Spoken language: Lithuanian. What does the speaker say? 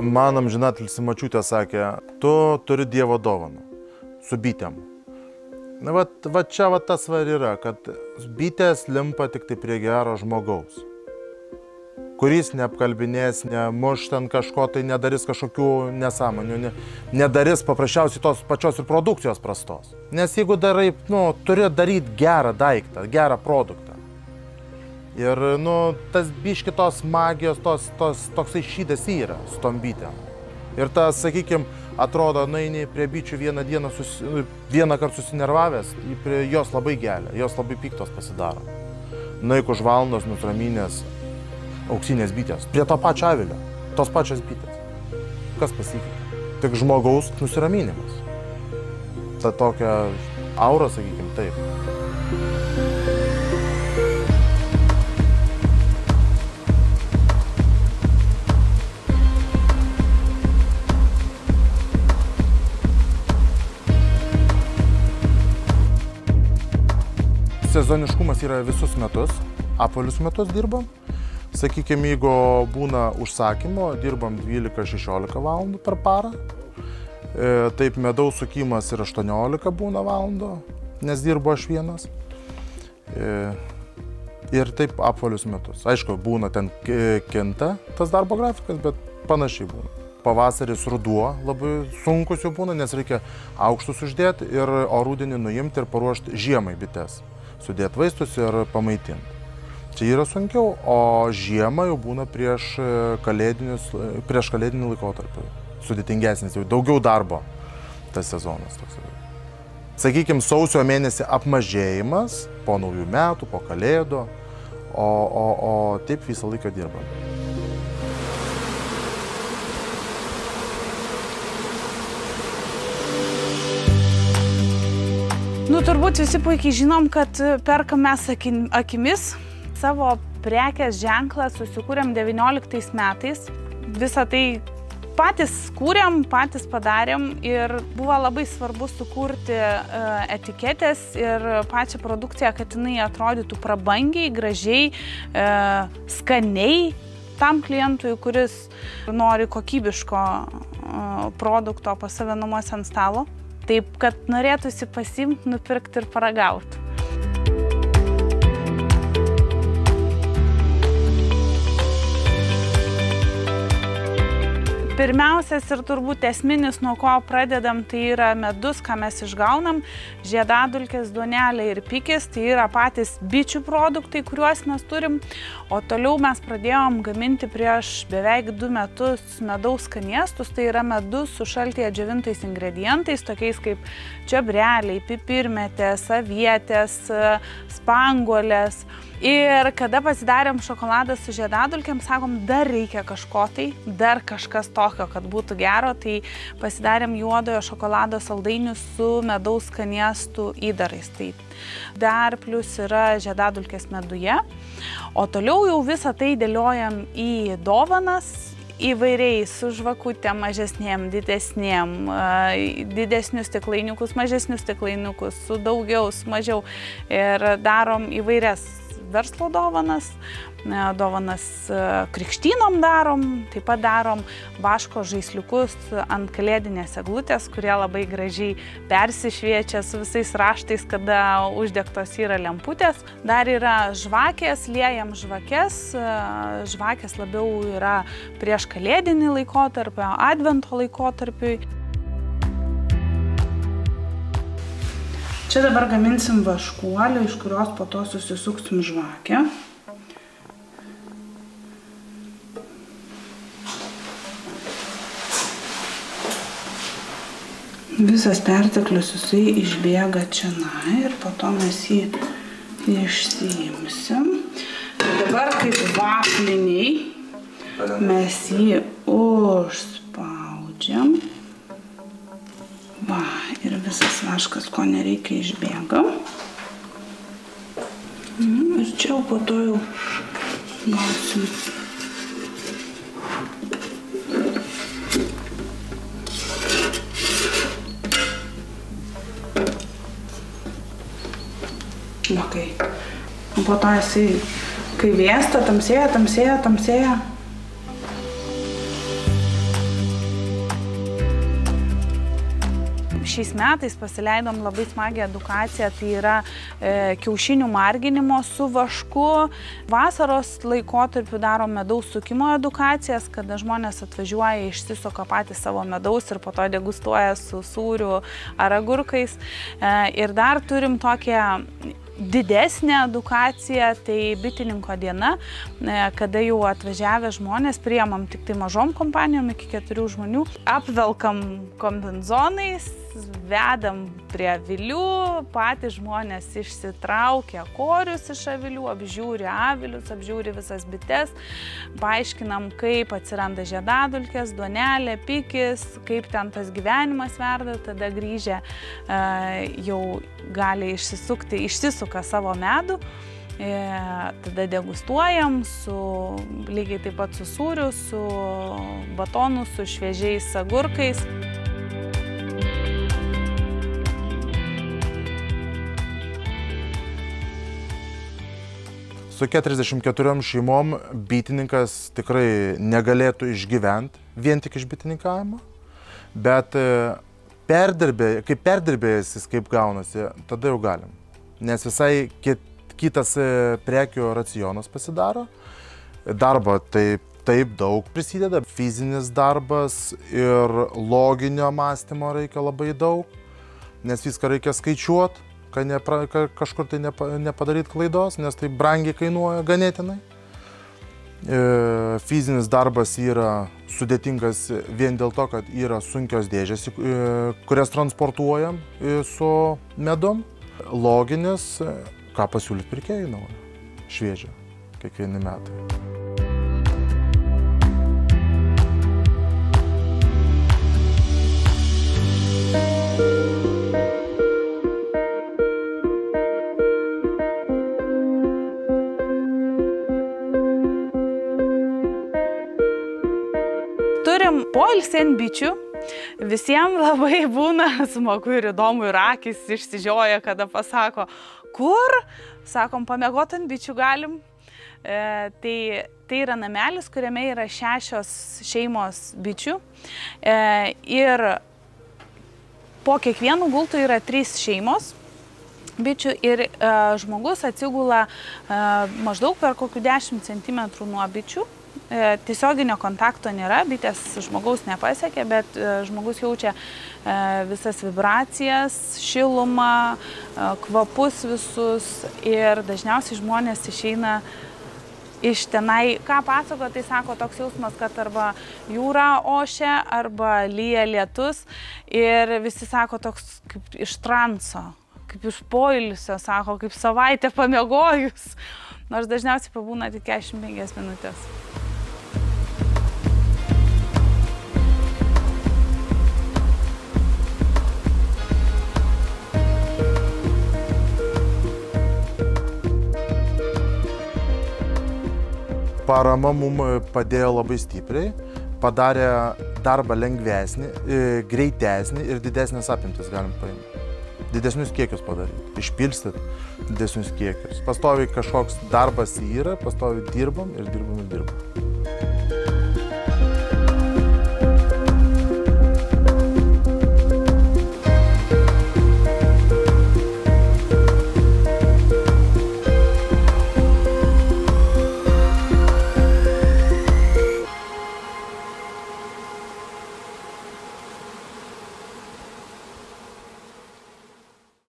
Man amžinatilsį močiutė sakė, tu turi Dievo dovaną su bitėm. Na, va čia tas var yra, kad bitės limpa tik tai prie gero žmogaus, kuris neapkalbinės, nemuš ten kažko, tai nedarys kažkokių nesąmonių, nedarys paprasčiausiai tos pačios ir produkcijos prastos. Nes jeigu darai, turi daryti gerą daiktą, gerą produktą. Ir, tas biški tos magijos, toksai šydas yra su tom bitėm. Ir tas, sakykime, atrodo, eini prie bičių vieną kartą susinervavęs, prie jos labai gelia, jos labai piktos pasidaro. Nueik už valandos nusraminės auksinės bitės, prie to pačio avilio, tos pačios bitės. Kas pasikeitė? Tik žmogaus nusiraminimas. Ta tokia aura, sakykime, taip. Sezoniškumas yra visus metus, apvalius metus dirbam. Sakykime, jeigu būna užsakymo, dirbam 12-16 valandų per parą. Taip, medaus sukimas ir 18 būna valandų, nes dirbu aš vienas. Ir taip apvalius metus. Aišku, būna ten kinta tas darbo grafikas, bet panašiai būna. Pavasaris, ruduo labai sunkus jau būna, nes reikia aukštus uždėti ir rudenį nuimti ir paruošti žiemai bites. Sudėti vaistus ir pamaitinti. Čia yra sunkiau, o žiemą jau būna prieš kalėdinį laikotarpį. Sudėtingesnis, jau daugiau darbo tas sezonas. Sakykime, sausio mėnesį apmažėjimas po naujų metų, po kalėdų, o taip visą laiką dirbam. Turbūt visi puikiai žinom, kad perkam mes akimis. Savo prekės ženklą susikūrėm 19 metais. Visą tai patys kūrėm, patys padarėm ir buvo labai svarbu sukurti etiketės ir pačią produkciją, kad jinai atrodytų prabangiai, gražiai, skaniai tam klientui, kuris nori kokybiško produkto pas save namuose ant stalo. Taip, kad norėtųsi pasiimti, nupirkti ir paragauti. Pirmiausias ir turbūt esminis, nuo ko pradedam, tai yra medus, ką mes išgaunam, žiedadulkės, duonelė ir pikis, tai yra patys bičių produktai, kuriuos mes turim. O toliau mes pradėjom gaminti prieš beveik 2 metus medaus skanėstus, tai yra medus su šaltyje džiovintais ingredientais, tokiais kaip čiobreliai, pipirmetės, avietės, spanguolės. Ir kada pasidarėm šokoladą su žiedadulkėm, sakom, dar reikia kažko tai, dar kažkas tokio, kad būtų gero, tai pasidarėm juodojo šokolado saldainius su medaus skanėstų įdarais. Tai dar plus yra žiedadulkės meduje, o toliau jau visą tai dėliojam į dovanas, įvairiai su žvakutėm, mažesnėm, didesnėm, didesnius stiklainiukus, mažesnius stiklainiukus, su daugiau, su mažiau. Ir darom įvairias verslo dovanas, dovanas krikštynom darom, taip pat darom vaško žaisliukus ant kalėdinės eglutės, kurie labai gražiai persišviečia su visais raštais, kada uždegtos yra lemputės. Dar yra žvakės, liejam žvakės. Žvakės labiau yra prieš kalėdinį laikotarpį, advento laikotarpiui. Čia dabar gaminsim vaškuolę, iš kurios po to susisuksim žvakę. Visas perteklius jisai išbėga čianai ir po to mes jį išsiimsim. Dabar kaip vafliniai mes jį užspaudžiam. Va, ir visas vaškas, ko nereikia, išbėga. Ir čia po to jau gausim. Va, kai. Po to jisai, kai vėsta, tamsėja. šiais metais pasileidom labai smagią edukaciją, tai yra kiaušinių marginimo su vašku. Vasaros laikotarpiu darom medaus sukimo edukacijas, kada žmonės atvažiuoja, išsisuka patys savo medaus ir po to degustuoja su sūriu ar agurkais. Ir dar turim tokią didesnė edukacija, tai bitininko diena, kada jau atvažiavę žmonės, priimam tik tai mažom kompanijom iki 4 žmonių, apvelkam kombinzonais, vedam prie avilių, patys žmonės išsitraukia korius iš avilių, apžiūri avilius, apžiūri visas bites, paaiškinam, kaip atsiranda žiedadulkės, duonelė, pikis, kaip ten tas gyvenimas verda, tada grįžę jau gali išsisuka savo medų, tada degustuojam lygiai taip pat su sūriu, su batonu, su šviežiais agurkais. Su 44 šeimom bitininkas tikrai negalėtų išgyventi vien tik iš bitininkavimo, bet kai perdirbėjas jis kaip gaunasi, tada jau galim. Nes visai kitas prekių racionas pasidaro. Darbo taip daug prisideda, fizinis darbas ir loginio mąstymo reikia labai daug, nes viską reikia skaičiuoti, kad kažkur tai nepadaryt klaidos, nes tai brangiai kainuoja ganėtinai. Fizinis darbas yra sudėtingas vien dėl to, kad yra sunkios dėžės, kurias transportuojam su medum. Loginis, ką pasiūlyt pirkėjai naujo, šviežio, kiekvieni metai. Turim poilsį ant bičių. Visiems labai būna smagu ir įdomu ir akis išsižioja, kada pasako, kur? Sakom, pamiegoti ant bičių galim. Tai yra namelis, kuriame yra 6 šeimos bičių. Ir po kiekvienų gultų yra 3 šeimos bičių ir žmogus atsigula maždaug per kokių 10 cm nuo bičių. Tiesioginio kontakto nėra, bitės žmogaus nepasiekia, bet žmogus jaučia visas vibracijas, šilumą, kvapus visus ir dažniausiai žmonės išeina iš tenai. Ką pasako, tai sako toks jausmas, kad arba jūra ošia, arba lyja lietus ir visi sako toks kaip iš transo, kaip iš poilsio, sako, kaip savaitę pamiegojus, nors dažniausiai pabūna tik 45 minutės. Parama mums padėjo labai stipriai, padarė darbą lengvesnį, greitesnį ir didesnės apimtis galim paimti. Didesnius kiekius padaryti, išpilstyti didesnius kiekius. Pastoviai kažkoks darbas yra, pastoviai dirbam.